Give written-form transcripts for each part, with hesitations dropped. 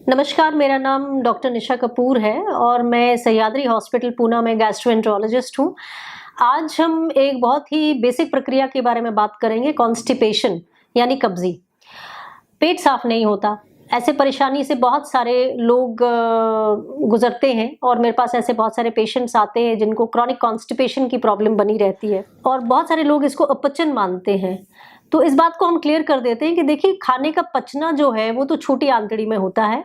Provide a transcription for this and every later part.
नमस्कार, मेरा नाम डॉक्टर निशा कपूर है और मैं सह्याद्री हॉस्पिटल पूना में गैस्ट्रोएंटरोलॉजिस्ट हूँ। आज हम एक बहुत ही बेसिक प्रक्रिया के बारे में बात करेंगे, कॉन्स्टिपेशन यानी कब्जी। पेट साफ नहीं होता, ऐसे परेशानी से बहुत सारे लोग गुजरते हैं और मेरे पास ऐसे बहुत सारे पेशेंट्स आते हैं जिनको क्रॉनिक कॉन्स्टिपेशन की प्रॉब्लम बनी रहती है और बहुत सारे लोग इसको अपचन मानते हैं। तो इस बात को हम क्लियर कर देते हैं कि देखिए, खाने का पचना जो है वो तो छोटी आंतड़ी में होता है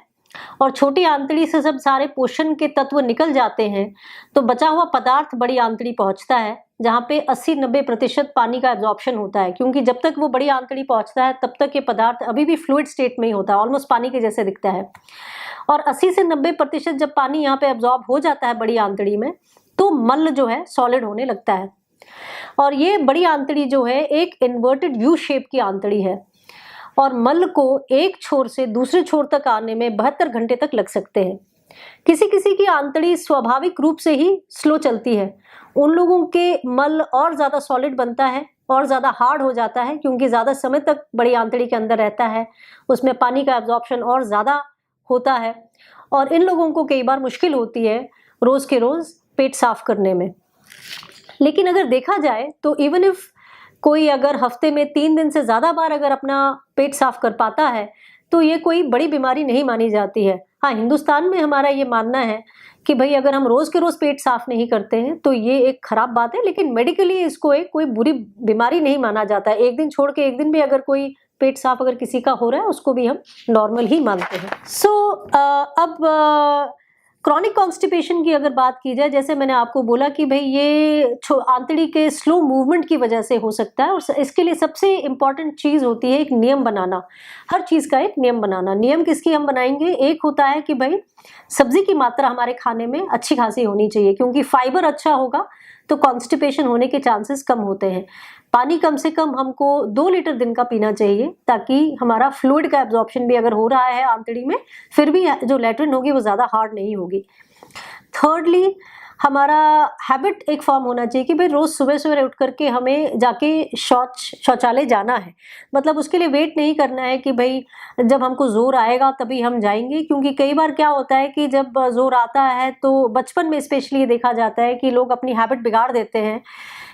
और छोटी आंतड़ी से जब सारे पोषण के तत्व निकल जाते हैं तो बचा हुआ पदार्थ बड़ी आंतड़ी पहुंचता है, जहां पे 80-90% पानी का एब्जॉर्प्शन होता है, क्योंकि जब तक वो बड़ी आंतड़ी पहुंचता है तब तक ये पदार्थ अभी भी फ्लूइड स्टेट में ही होता है, ऑलमोस्ट पानी के जैसे दिखता है। और 80 से 90% जब पानी यहाँ पे एब्जॉर्ब हो जाता है बड़ी आंतड़ी में, तो मल जो है सॉलिड होने लगता है। और ये बड़ी आंतड़ी जो है एक इन्वर्टेड यू शेप की आंतड़ी है और मल को एक छोर से दूसरे छोर तक आने में 72 घंटे तक लग सकते हैं। किसी किसी की आंतड़ी स्वाभाविक रूप से ही स्लो चलती है, उन लोगों के मल और ज्यादा सॉलिड बनता है और ज्यादा हार्ड हो जाता है, क्योंकि ज्यादा समय तक बड़ी आंतड़ी के अंदर रहता है, उसमें पानी का एब्जॉर्प्शन और ज्यादा होता है और इन लोगों को कई बार मुश्किल होती है रोज के रोज पेट साफ करने में। लेकिन अगर देखा जाए तो इवन इफ कोई अगर हफ्ते में 3 दिन से ज्यादा बार अगर अपना पेट साफ कर पाता है तो ये कोई बड़ी बीमारी नहीं मानी जाती है। हाँ, हिंदुस्तान में हमारा ये मानना है कि भाई अगर हम रोज के रोज पेट साफ नहीं करते हैं तो ये एक खराब बात है, लेकिन मेडिकली इसको एक कोई बुरी बीमारी नहीं माना जाता है। एक दिन छोड़ के एक दिन भी अगर कोई पेट साफ अगर किसी का हो रहा है उसको भी हम नॉर्मल ही मानते हैं। अब क्रॉनिक कॉन्स्टिपेशन की अगर बात की जाए, जैसे मैंने आपको बोला कि भाई ये आंतड़ी के स्लो मूवमेंट की वजह से हो सकता है और इसके लिए सबसे इंपॉर्टेंट चीज होती है एक नियम बनाना। हर चीज का एक नियम बनाना। नियम किसकी हम बनाएंगे? एक होता है कि भाई सब्जी की मात्रा हमारे खाने में अच्छी खासी होनी चाहिए, क्योंकि फाइबर अच्छा होगा तो कॉन्स्टिपेशन होने के चांसेस कम होते हैं। पानी कम से कम हमको 2 लीटर दिन का पीना चाहिए, ताकि हमारा फ्लूइड का एब्जॉर्प्शन भी अगर हो रहा है आंतड़ी में, फिर भी जो लैट्रिन होगी वो ज्यादा हार्ड नहीं होगी। थर्डली, हमारा हैबिट एक फॉर्म होना चाहिए कि भाई रोज सुबह सवेरे उठ करके हमें जाके शौचालय जाना है। मतलब उसके लिए वेट नहीं करना है कि भाई जब हमको जोर आएगा तभी हम जाएंगे, क्योंकि कई बार क्या होता है कि जब जोर आता है तो बचपन में स्पेशली ये देखा जाता है कि लोग अपनी हैबिट बिगाड़ देते हैं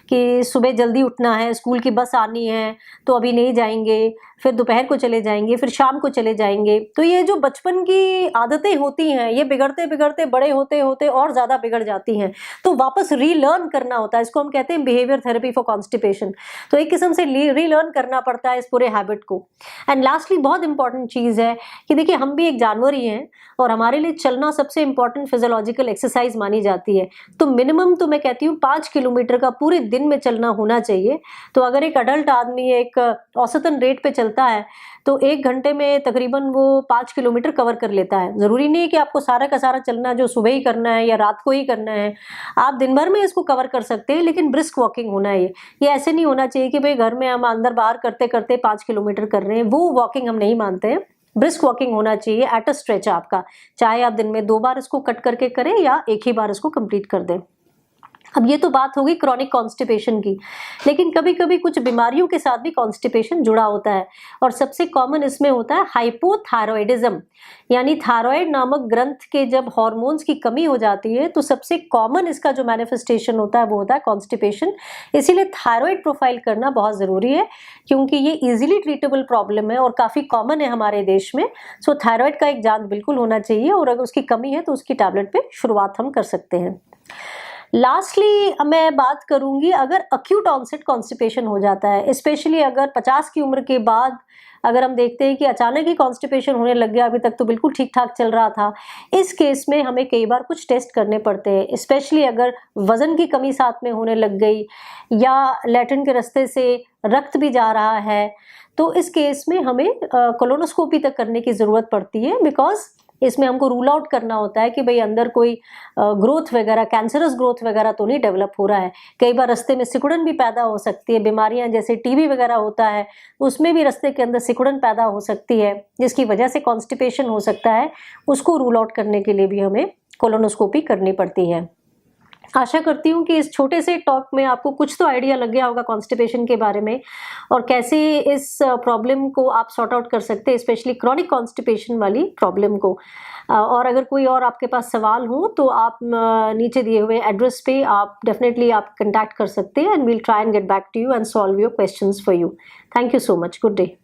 कि सुबह जल्दी उठना है, स्कूल की बस आनी है तो अभी नहीं जाएंगे, फिर दोपहर को चले जाएंगे, फिर शाम को चले जाएंगे। तो ये जो बचपन की आदतें होती हैं ये बिगड़ते बिगड़ते बड़े होते होते और ज्यादा बिगड़ जाती हैं, तो वापस रीलर्न करना होता है। इसको हम कहते हैं बिहेवियर थेरेपी फॉर कॉन्स्टिपेशन। तो एक किस्म से रीलर्न करना पड़ता है इस पूरे हैबिट को। एंड लास्टली, बहुत इंपॉर्टेंट चीज है कि देखिए, हम भी एक जानवर ही हैं और हमारे लिए चलना सबसे इंपॉर्टेंट फिजियोलॉजिकल एक्सरसाइज मानी जाती है। तो मिनिमम तो मैं कहती हूँ 5 किलोमीटर का पूरे दिन में चलना होना चाहिए। तो अगर एक अडल्ट आदमी एक औसतन रेट पे चलता है तो 1 घंटे में तकरीबन वो 5 किलोमीटर कवर कर लेता है। जरूरी नहीं है कि आपको सारा का सारा चलना जो सुबह ही करना है या रात को ही करना है, आप दिन भर में इसको कवर कर सकते हैं, लेकिन ब्रिस्क वॉकिंग होना है। ये ऐसे नहीं होना चाहिए कि भाई घर में हम अंदर बाहर करते करते 5 किलोमीटर कर रहे हैं, वो वॉकिंग हम नहीं मानते हैं। ब्रिस्क वॉकिंग होना चाहिए एट अ स्ट्रेच आपका, चाहे आप दिन में 2 बार इसको कट करके करें या एक ही बार इसको कंप्लीट कर दें। अब ये तो बात होगी क्रॉनिक कॉन्स्टिपेशन की, लेकिन कभी कभी कुछ बीमारियों के साथ भी कॉन्स्टिपेशन जुड़ा होता है और सबसे कॉमन इसमें होता है हाइपोथायरॉयडिज्म, यानी थायराइड नामक ग्रंथ के जब हार्मोन्स की कमी हो जाती है तो सबसे कॉमन इसका जो मैनिफेस्टेशन होता है वो होता है कॉन्स्टिपेशन। इसीलिए थायराइड प्रोफाइल करना बहुत जरूरी है, क्योंकि ये इजीली ट्रीटेबल प्रॉब्लम है और काफी कॉमन है हमारे देश में। सो थायराइड का एक जांच बिल्कुल होना चाहिए और अगर उसकी कमी है तो उसकी टैबलेट पे शुरुआत हम कर सकते हैं। लास्टली मैं बात करूंगी, अगर अक्यूट ऑनसेट कॉन्स्टिपेशन हो जाता है, स्पेशली अगर 50 की उम्र के बाद अगर हम देखते हैं कि अचानक ही कॉन्स्टिपेशन होने लग गया, अभी तक तो बिल्कुल ठीक ठाक चल रहा था, इस केस में हमें कई बार कुछ टेस्ट करने पड़ते हैं। स्पेशली अगर वजन की कमी साथ में होने लग गई या लैट्रिन के रास्ते से रक्त भी जा रहा है, तो इस केस में हमें कोलोनोस्कोपी तक करने की जरूरत पड़ती है, बिकॉज इसमें हमको रूल आउट करना होता है कि भाई अंदर कोई ग्रोथ वगैरह, कैंसरस ग्रोथ वगैरह तो नहीं डेवलप हो रहा है। कई बार रास्ते में सिकुड़न भी पैदा हो सकती है, बीमारियां जैसे टीबी वगैरह होता है उसमें भी रास्ते के अंदर सिकुड़न पैदा हो सकती है, जिसकी वजह से कॉन्स्टिपेशन हो सकता है। उसको रूल आउट करने के लिए भी हमें कोलोनोस्कोपी करनी पड़ती है। आशा करती हूँ कि इस छोटे से टॉक में आपको कुछ तो आइडिया लग गया होगा कॉन्स्टिपेशन के बारे में, और कैसे इस प्रॉब्लम को आप सॉर्ट आउट कर सकते हैं, स्पेशली क्रॉनिक कॉन्स्टिपेशन वाली प्रॉब्लम को। और अगर कोई और आपके पास सवाल हो तो आप नीचे दिए हुए एड्रेस पे आप डेफिनेटली आप कंटैक्ट कर सकते हैं, and we'll try and get back to you and solve your questions for you. Thank you so much. Good day.